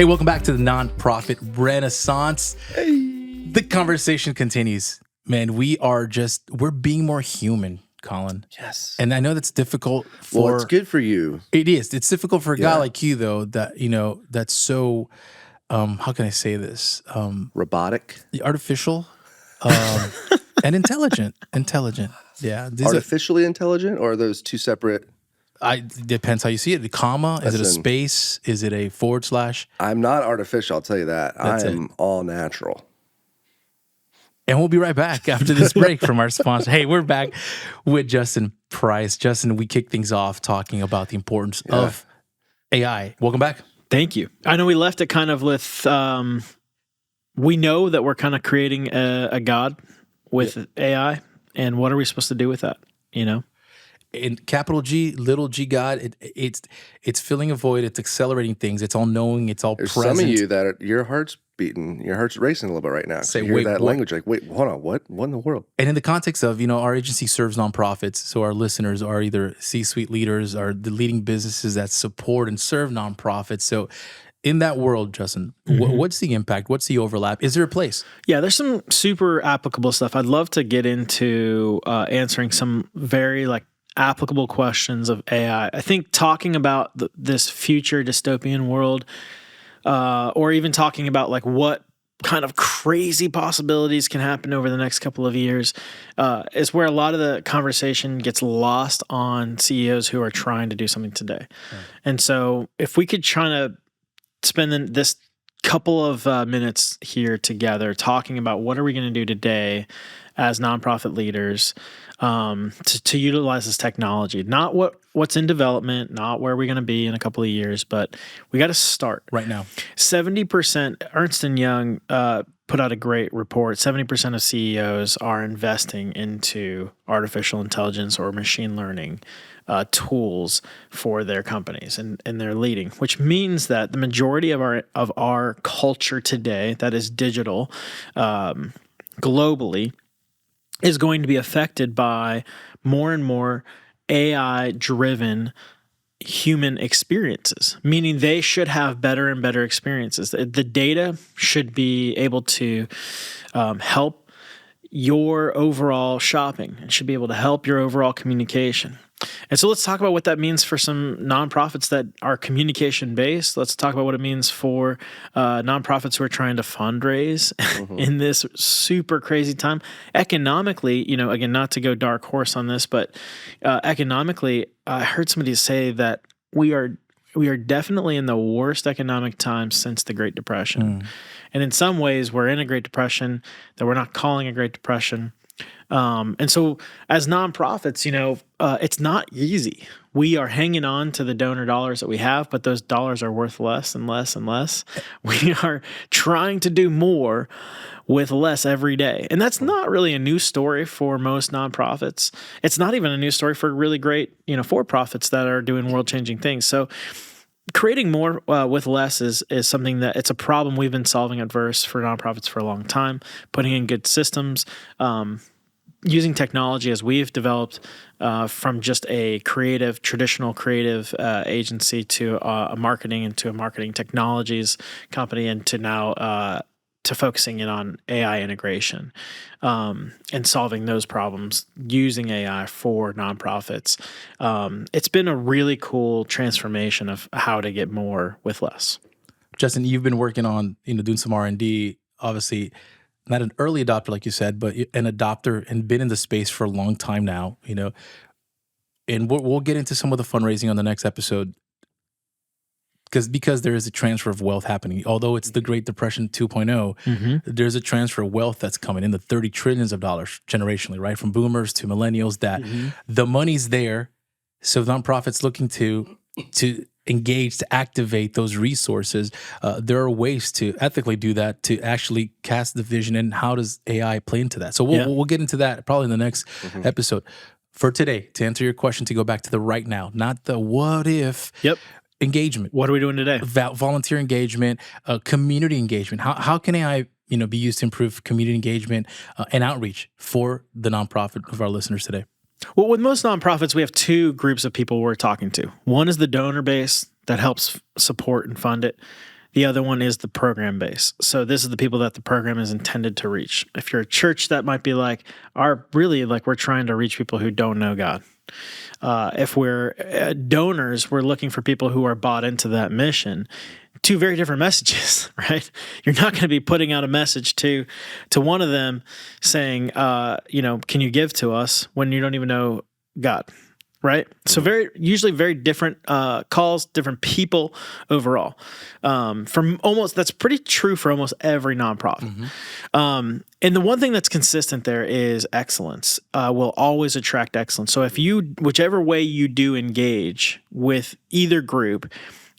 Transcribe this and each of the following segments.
Hey, welcome back to the Nonprofit Renaissance. Hey. The conversation continues. Man, we're being more human, Colin. Yes. And I know that's difficult for... Well, it's good for you. It is. It's difficult for a guy like you, though, that, that's so, how can I say this? Robotic? Artificial and intelligent. Yeah. Artificially intelligent, or are those two separate? Depends how you see it. The comma, is it a space? Is it a /? I'm not artificial, I'll tell you that. I am all natural. And we'll be right back after this break from our sponsor. Hey, we're back with Justin Price. Justin, we kicked things off talking about the importance of AI. Welcome back. Thank you. I know we left it kind of with, we know that we're kind of creating a god with AI, and what are we supposed to do with that, In capital G, little g God, it's filling a void, it's accelerating things, it's all knowing, it's all There's present. some of you that your heart's beating, your heart's racing a little bit right now. Say, you hear that what? language, like, wait, hold on, what in the world? And in the context of, our agency serves nonprofits, so our listeners are either C-suite leaders or the leading businesses that support and serve nonprofits. So in that world, Justin, what's the impact? What's the overlap? Is there a place? Yeah, there's some super applicable stuff. I'd love to get into answering some very applicable questions of AI. I think talking about this future dystopian world, or even talking about what kind of crazy possibilities can happen over the next couple of years, is where a lot of the conversation gets lost on CEOs who are trying to do something today. Right. And so if we could try to spend this couple of minutes here together talking about what are we going to do today as nonprofit leaders to utilize this technology, not what's in development, not where we're going to be in a couple of years, but we got to start right now. 70%, Ernst & Young put out a great report. 70% of CEOs are investing into artificial intelligence or machine learning tools for their companies, and they're leading, which means that the majority of our culture today that is digital globally is going to be affected by more and more AI-driven human experiences, meaning they should have better and better experiences. The data should be able to help your overall shopping. It should be able to help your overall communication. And so let's talk about what that means for some nonprofits that are communication-based. Let's talk about what it means for nonprofits who are trying to fundraise in this super crazy time. Economically, again, not to go dark horse on this, but economically, I heard somebody say that we are definitely in the worst economic time since the Great Depression. And in some ways, we're in a Great Depression that we're not calling a Great Depression. And so as nonprofits, it's not easy. We are hanging on to the donor dollars that we have, but those dollars are worth less and less and less. We are trying to do more with less every day. And that's not really a new story for most nonprofits. It's not even a new story for really great, for-profits that are doing world-changing things. So creating more with less is something that it's a problem we've been solving at Verse for nonprofits for a long time, putting in good systems, using technology as we've developed from just a traditional creative agency to a marketing and to a marketing technologies company, and to now to focusing in on AI integration and solving those problems using AI for nonprofits. It's been a really cool transformation of how to get more with less. Justin, you've been working on, doing some R&D, obviously not an early adopter, like you said, but an adopter and been in the space for a long time now, and we'll get into some of the fundraising on the next episode because there is a transfer of wealth happening. Although it's the Great Depression 2.0, there's a transfer of wealth that's coming in the $30 trillion generationally, right? From boomers to millennials, that the money's there. So nonprofits looking to engage, to activate those resources, there are ways to ethically do that, to actually cast the vision, and how does AI play into that? So we'll get into that probably in the next episode. For today, to answer your question, to go back to the right now, not the what if. Engagement. What are we doing today? Volunteer engagement, community engagement. How can AI be used to improve community engagement and outreach for the nonprofit of our listeners today? Well, with most nonprofits, we have two groups of people we're talking to. One is the donor base that helps support and fund it. The other one is the program base. So this is the people that the program is intended to reach. If you're a church, that might be like, we're trying to reach people who don't know God. If we're donors, we're looking for people who are bought into that mission. Two very different messages, right? You're not going to be putting out a message to one of them saying, can you give to us when you don't even know God, right? So usually very different calls, different people overall. That's pretty true for almost every nonprofit. And the one thing that's consistent there is excellence will always attract excellence. So whichever way you do engage with either group,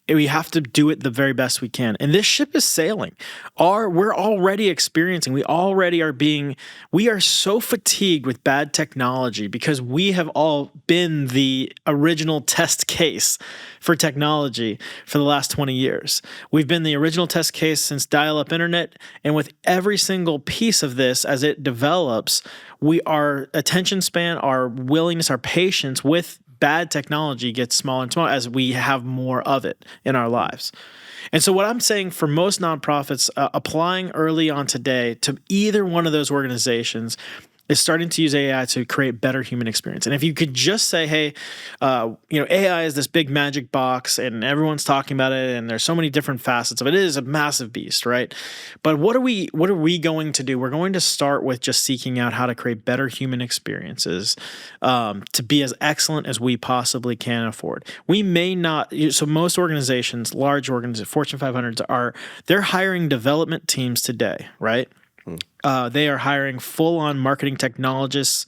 we have to do it the very best we can. And this ship is sailing. We're already experiencing, we are so fatigued with bad technology because we have all been the original test case for technology for the last 20 years. We've been the original test case since dial-up internet. And with every single piece of this, as it develops, our attention span, our willingness, our patience with bad technology gets smaller and smaller as we have more of it in our lives. And so what I'm saying for most nonprofits, applying early on today to either one of those organizations is starting to use AI to create better human experience. And if you could just say, hey, AI is this big magic box and everyone's talking about it and there's so many different facets of it. It is a massive beast, right? But what are we going to do? We're going to start with just seeking out how to create better human experiences to be as excellent as we possibly can afford. We may not, so most organizations, large organizations, Fortune 500s they're hiring development teams today, right? They are hiring full-on marketing technologists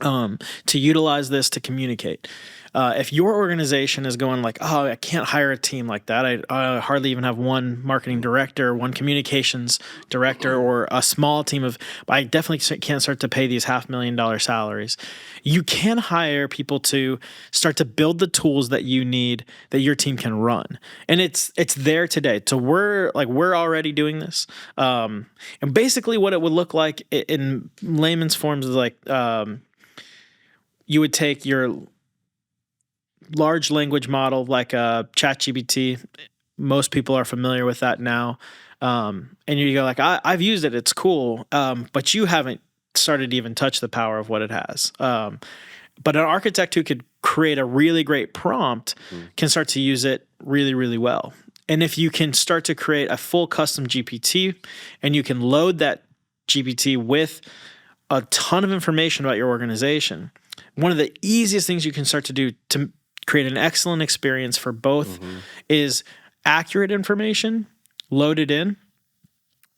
to utilize this to communicate. If your organization is going like, oh, I can't hire a team like that. I hardly even have one marketing director, one communications director, or a small team I definitely can't start to pay these $500,000 salaries. You can hire people to start to build the tools that you need that your team can run. And it's there today. So we're already doing this. And basically what it would look like in layman's forms is like, you would take your large language model like ChatGPT. Most people are familiar with that now. And you go like, I've used it. It's cool. But you haven't started to even touch the power of what it has. But an architect who could create a really great prompt can start to use it really, really well. And if you can start to create a full custom GPT and you can load that GPT with a ton of information about your organization, one of the easiest things you can start to do to create an excellent experience for both is accurate information loaded in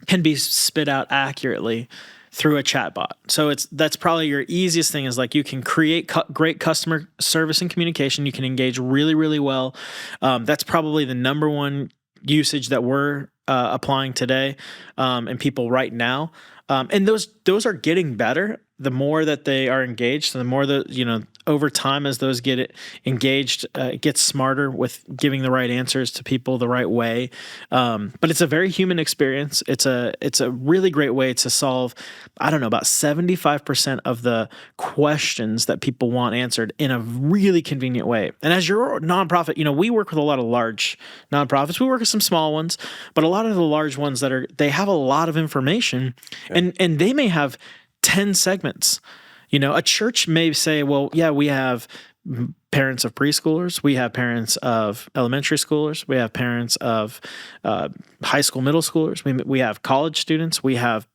can be spit out accurately through a chatbot. So that's probably your easiest thing is like you can create great customer service and communication. You can engage really, really well. That's probably the number one usage that we're applying today and people right now. And those are getting better the more that they are engaged. So the more over time as those get engaged, it gets smarter with giving the right answers to people the right way. But it's a very human experience. It's a really great way to solve, about 75% of the questions that people want answered in a really convenient way. And as your nonprofit, we work with a lot of large nonprofits. We work with some small ones, but a lot of the large ones they have a lot of information and they may have 10 segments. A church may say, well, yeah, we have parents of preschoolers. We have parents of elementary schoolers. We have parents of high school, middle schoolers. We have college students. We have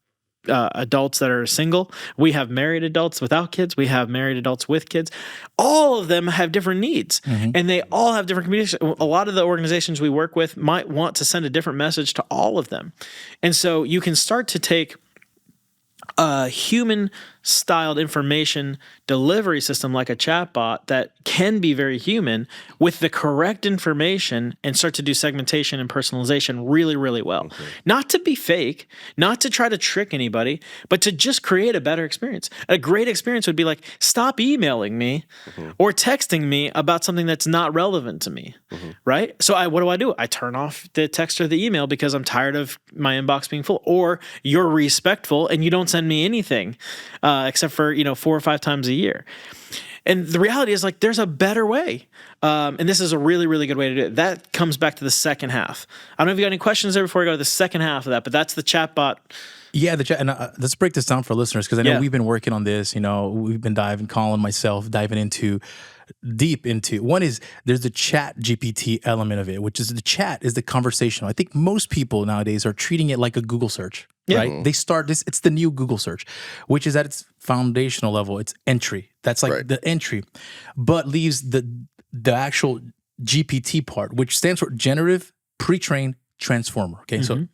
adults that are single. We have married adults without kids. We have married adults with kids. All of them have different needs and they all have different communications. A lot of the organizations we work with might want to send a different message to all of them. And so you can start to take a human-styled information delivery system like a chatbot that can be very human with the correct information and start to do segmentation and personalization really, really well. Okay. Not to be fake, not to try to trick anybody, but to just create a better experience. A great experience would be like, stop emailing me or texting me about something that's not relevant to me, right? So what do? I turn off the text or the email because I'm tired of my inbox being full. Or you're respectful and you don't send me anything except for 4 or 5 times a year. And the reality is, like, there's a better way. And this is a really, really good way to do it. That comes back to the second half. I don't know if you got any questions there before we go to the second half of that, but that's the chatbot. Yeah, the chat. And let's break this down for listeners, because I know we've been working on this. We've been Colin, myself, diving deep into. One is there's the chat GPT element of it, which is the chat is the conversational. I think most people nowadays are treating it like a Google search, right? They start this, it's the new Google search, which is at its foundational level. It's entry. That's like the entry, but leaves the actual GPT part, which stands for Generative Pre-trained Transformer. Okay, so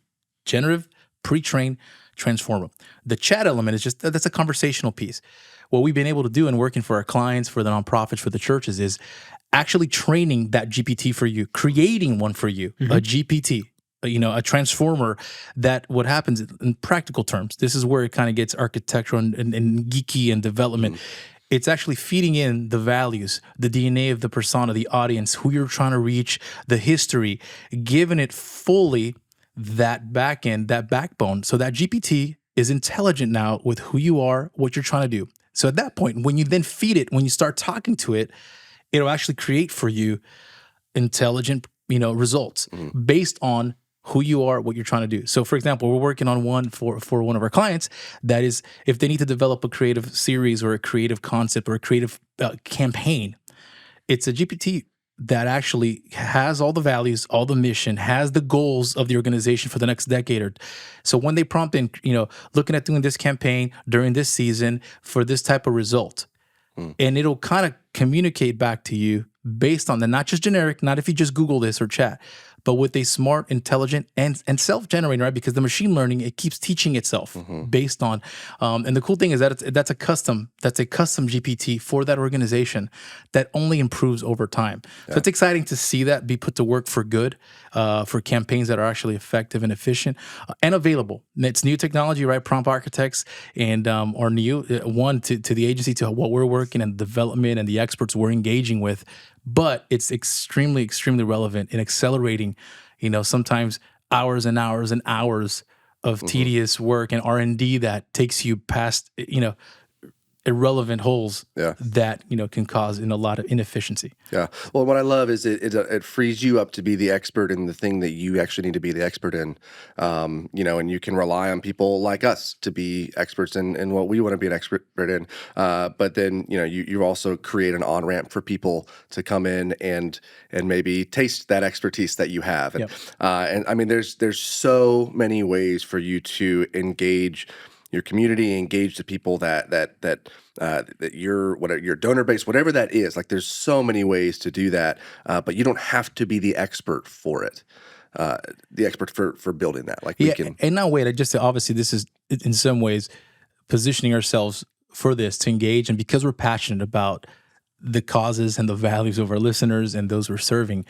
Generative Pre-trained Transformer. The chat element is just, that's a conversational piece. What we've been able to do in working for our clients, for the nonprofits, for the churches, is actually training that GPT for you, creating one for you, a GPT, a transformer. That what happens in practical terms, this is where it kind of gets architectural and geeky and development. It's actually feeding in the values, the DNA of the persona, the audience, who you're trying to reach, the history, giving it fully that back end, that backbone. So that GPT is intelligent now with who you are, what you're trying to do. So at that point, when you then feed it, when you start talking to it, it'll actually create for you intelligent, results based on who you are, what you're trying to do. So for example, we're working on one for one of our clients that is, if they need to develop a creative series or a creative concept or a creative campaign, it's a GPT that actually has all the values, all the mission, has the goals of the organization for the next decade. So when they prompt in, looking at doing this campaign during this season for this type of result, and it'll kind of communicate back to you based on the, not just generic, not if you just Google this or chat, but with a smart, intelligent, and self-generating, right? Because the machine learning, it keeps teaching itself based on, and the cool thing is that that's a custom GPT for that organization that only improves over time. So it's exciting to see that be put to work for good, for campaigns that are actually effective and efficient and available. And it's new technology, right? Prompt architects and are new, one to the agency, to what we're working and development and the experts we're engaging with. But it's extremely, extremely relevant in accelerating, sometimes hours and hours and hours of tedious work and R&D that takes you past, irrelevant holes that, can cause a lot of inefficiency. Yeah. Well, what I love is it frees you up to be the expert in the thing that you actually need to be the expert in, and you can rely on people like us to be experts in what we want to be an expert in. But then, you also create an on-ramp for people to come in and maybe taste that expertise that you have. And, and I mean, there's so many ways for you to engage your community, engage the people that your donor base, whatever that is. Like, there's so many ways to do that, but you don't have to be the expert for it. The expert for building that. Like, we can. And now wait, obviously this is in some ways positioning ourselves for this to engage, and because we're passionate about the causes and the values of our listeners and those we're serving.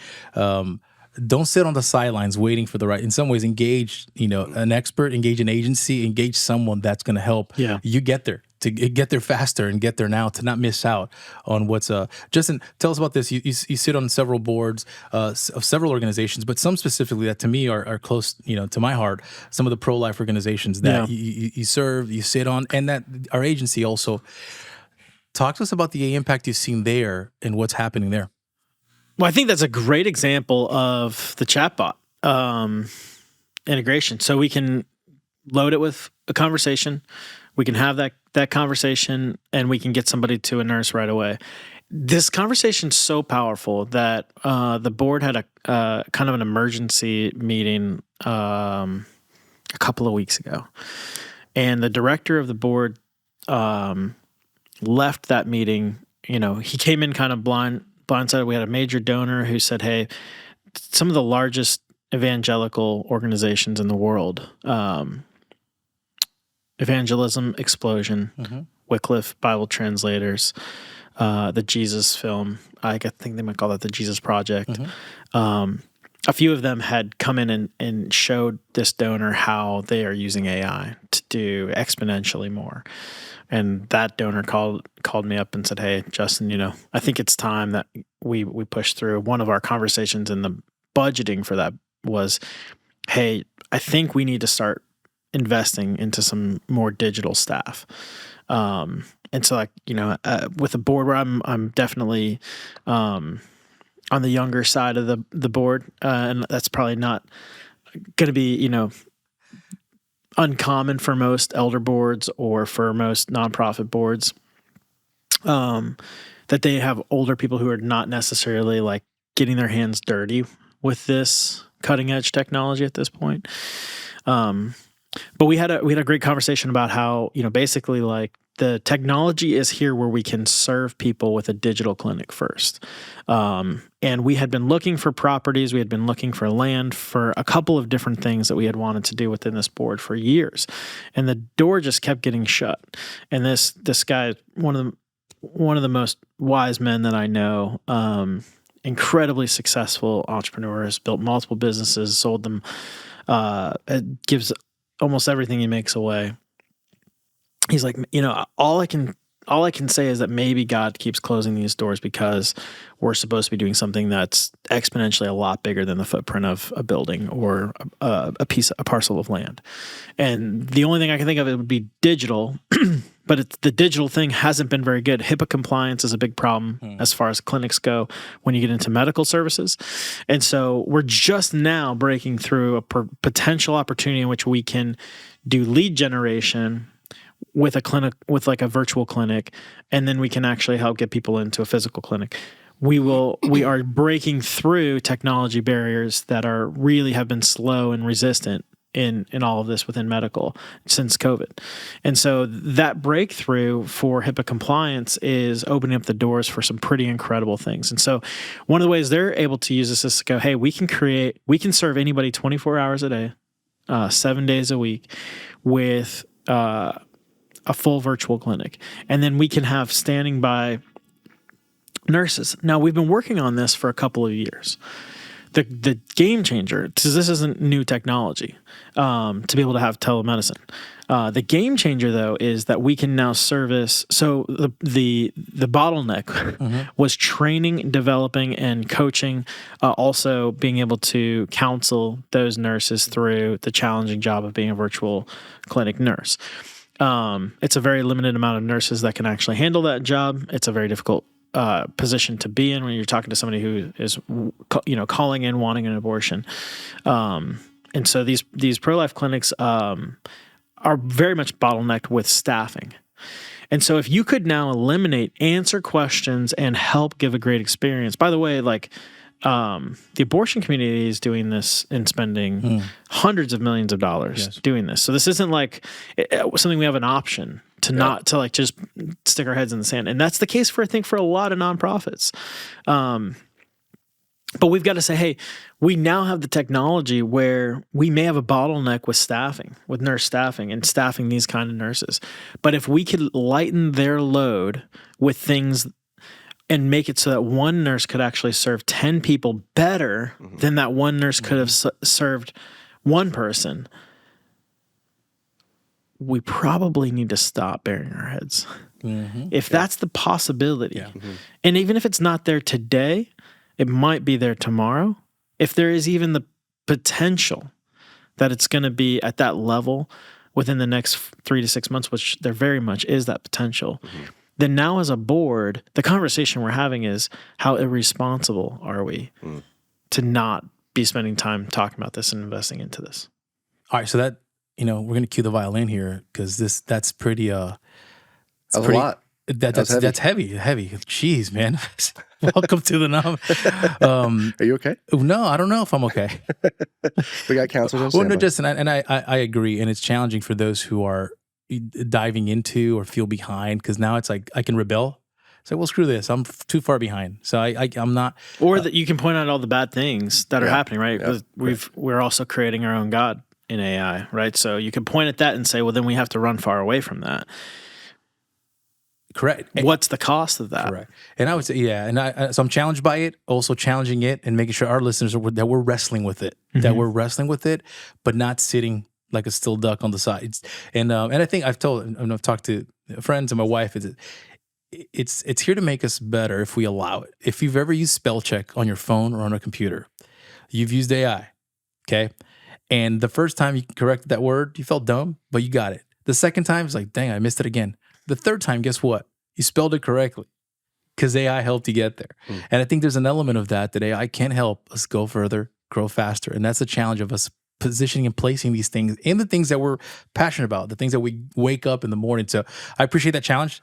Don't sit on the sidelines waiting for the right. In some ways, engage, an expert, engage an agency, engage someone that's going to help you get there, to get there faster and get there now, to not miss out on what's. Justin, tell us about this. You sit on several boards of several organizations, but some specifically that to me are close, to my heart. Some of the pro-life organizations that you serve, you sit on, and that our agency also. Talk to us about the impact you've seen there and what's happening there. Well, I think that's a great example of the chatbot integration. So we can load it with a conversation. We can have that conversation, and we can get somebody to a nurse right away. This conversation's so powerful that the board had a kind of an emergency meeting a couple of weeks ago, and the director of the board left that meeting. He came in kind of blindsided. We had a major donor who said, hey, some of the largest evangelical organizations in the world, Evangelism Explosion, Wycliffe Bible Translators, the Jesus Film, I think they might call that the Jesus Project. A few of them had come in and showed this donor how they are using AI to do exponentially more. And that donor called me up and said, hey, Justin, I think it's time that we push through. One of our conversations in the budgeting for that was, hey, I think we need to start investing into some more digital staff. And so, like, with a board where I'm definitely on the younger side of the board, and that's probably not going to be, uncommon for most elder boards or for most nonprofit boards, that they have older people who are not necessarily like getting their hands dirty with this cutting edge technology at this point. But we had a great conversation about how, basically like the technology is here where we can serve people with a digital clinic first. And we had been looking for properties. We had been looking for land for a couple of different things that we had wanted to do within this board for years. And the door just kept getting shut. And this guy, one of the most wise men that I know, incredibly successful entrepreneur, has built multiple businesses, sold them, gives almost everything he makes away. He's like, all I can say is that maybe God keeps closing these doors because we're supposed to be doing something that's exponentially a lot bigger than the footprint of a building or a parcel of land. And the only thing I can think of it would be digital, but the digital thing hasn't been very good. HIPAA compliance is a big problem as far as clinics go when you get into medical services. And so we're just now breaking through a potential opportunity in which we can do lead generation with a clinic, with like a virtual clinic, and then we can actually help get people into a physical clinic. We are breaking through technology barriers that really have been slow and resistant in all of this within medical since COVID. And so that breakthrough for HIPAA compliance is opening up the doors for some pretty incredible things. And so one of the ways they're able to use this is to go, hey, we can serve anybody 24 hours a day, 7 days a week with a full virtual clinic. And then we can have standing by nurses. Now, we've been working on this for a couple of years. The game changer, because this isn't new technology, to be able to have telemedicine. The game changer, though, is that we can now service. So the bottleneck was training, developing, and coaching. Also being able to counsel those nurses through the challenging job of being a virtual clinic nurse. It's a very limited amount of nurses that can actually handle that job. It's a very difficult position to be in when you're talking to somebody who is, calling in wanting an abortion. And so these pro-life clinics are very much bottlenecked with staffing. And so if you could now answer questions and help give a great experience, by the way, like, the abortion community is doing this and spending hundreds of millions of dollars doing this. So this isn't like something we have an option to not to like just stick our heads in the sand. And that's the case for a lot of nonprofits. But we've got to say, hey, we now have the technology where we may have a bottleneck with staffing, with nurse staffing and staffing these kind of nurses. But if we could lighten their load with things and make it so that one nurse could actually serve 10 people better than that one nurse could have served one person, we probably need to stop burying our heads. If that's the possibility, and even if it's not there today, it might be there tomorrow. If there is even the potential that it's going to be at that level within the next 3 to 6 months, which there very much is that potential, then now as a board, the conversation we're having is how irresponsible are we to not be spending time talking about this and investing into this. All right, so that, we're going to cue the violin here because that's pretty that's a lot. That's heavy. Jeez, man. Welcome to the nom. Are you okay? No, I don't know if I'm okay. We got counselors. Well, no, just and I agree, and it's challenging for those who are diving into or feel behind because now it's like I can rebel. It's like, well, screw this. I'm too far behind, so I'm not. Or that you can point out all the bad things that are happening, right? Yeah. We're also creating our own God in AI, right? So you can point at that and say, well, then we have to run far away from that. Correct. What's the cost of that? Correct. And I would say, and so I'm challenged by it, also challenging it and making sure our listeners that we're wrestling with it, but not sitting like a still duck on the sides. And I think I've talked to friends and my wife, it's here to make us better if we allow it. If you've ever used spell check on your phone or on a computer, you've used AI, okay? And the first time you corrected that word, you felt dumb, but you got it. The second time, it's like, dang, I missed it again. The third time, guess what? You spelled it correctly because AI helped you get there. And I think there's an element of that AI can help us go further, grow faster. And that's the challenge of us positioning and placing these things in the things that we're passionate about, the things that we wake up in the morning. So I appreciate that challenge.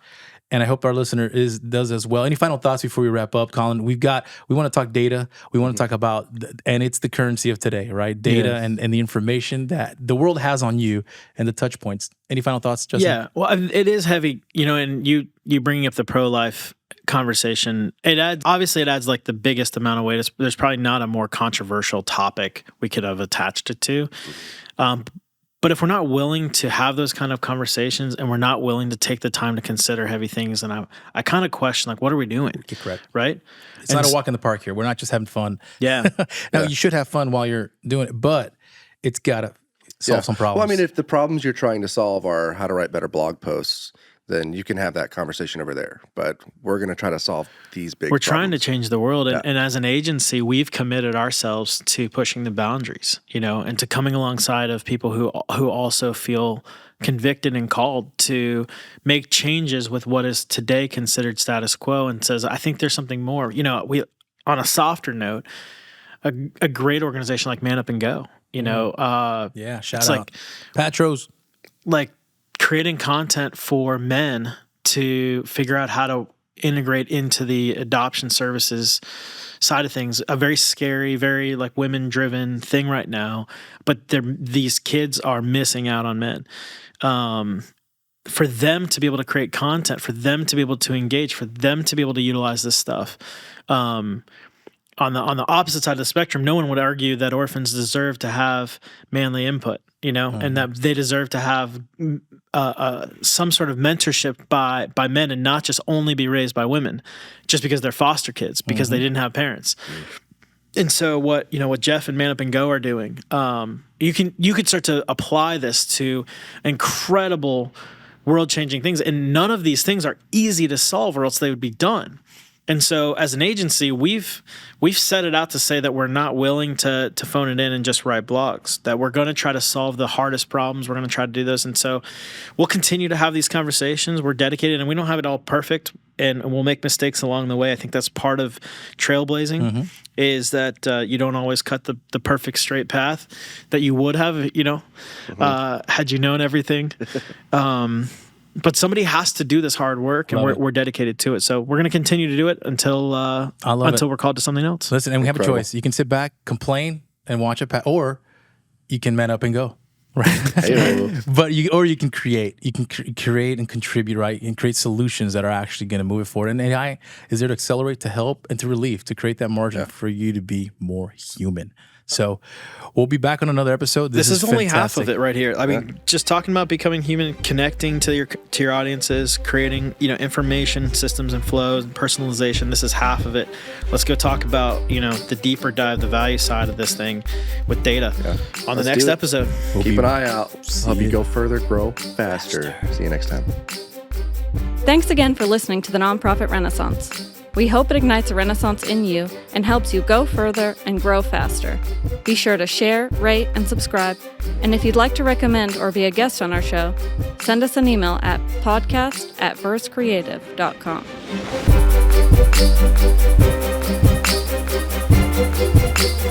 And I hope our listener does as well. Any final thoughts before we wrap up, Colin? We want to talk data. We want to talk about, and it's the currency of today, right? Data and the information that the world has on you and the touch points. Any final thoughts, Justin? Yeah, well, it is heavy, and you bringing up the pro-life conversation, it adds like the biggest amount of weight. There's probably not a more controversial topic we could have attached it to. But if we're not willing to have those kind of conversations and we're not willing to take the time to consider heavy things, and I kind of question, like, what are we doing? You're correct. Right? It's not a walk in the park here. We're not just having fun. Yeah. Now, you should have fun while you're doing it, but it's got to solve some problems. Well, I mean, if the problems you're trying to solve are how to write better blog posts, then you can have that conversation over there. But we're going to try to solve these big problems. We're trying to change the world. And as an agency, we've committed ourselves to pushing the boundaries, and to coming alongside of people who also feel convicted and called to make changes with what is today considered status quo, and says, I think there's something more. We, on a softer note, a great organization like Man Up and Go, shout out. Patros. Like, creating content for men to figure out how to integrate into the adoption services side of things, a very scary, very like women-driven thing right now, but these kids are missing out on men. For them to be able to create content, for them to be able to engage, for them to be able to utilize this stuff. On the opposite side of the spectrum, no one would argue that orphans deserve to have manly input, and that they deserve to have some sort of mentorship by men, and not just only be raised by women, just because they're foster kids, because they didn't have parents. And so what Jeff and Man Up and Go are doing, you could start to apply this to incredible world-changing things, and none of these things are easy to solve, or else they would be done. And so as an agency, we've set it out to say that we're not willing to phone it in and just write blogs, that we're going to try to solve the hardest problems. We're going to try to do this. And so we'll continue to have these conversations. We're dedicated, and we don't have it all perfect, and we'll make mistakes along the way. I think that's part of trailblazing, is that you don't always cut the perfect straight path that you would have, had you known everything. But somebody has to do this hard work, and we're dedicated to it. So we're going to continue to do it until we're called to something else. Listen, and we have a choice. You can sit back, complain, and watch it, or you can Man Up and Go, right? But you can create. You can create and contribute, right? And create solutions that are actually going to move it forward. And AI is there to accelerate, to help, and to relieve, to create that margin for you to be more human. So we'll be back on another episode. This is only half of it right here. I mean, just talking about becoming human, connecting to your audiences, creating, information systems and flows and personalization. This is half of it. Let's go talk about, the deeper dive, the value side of this thing with data on the next episode. Keep an eye out. Help you go further, grow faster. See you next time. Thanks again for listening to the Nonprofit Renaissance. We hope it ignites a renaissance in you and helps you go further and grow faster. Be sure to share, rate, and subscribe. And if you'd like to recommend or be a guest on our show, send us an email at podcast@versecreative.com.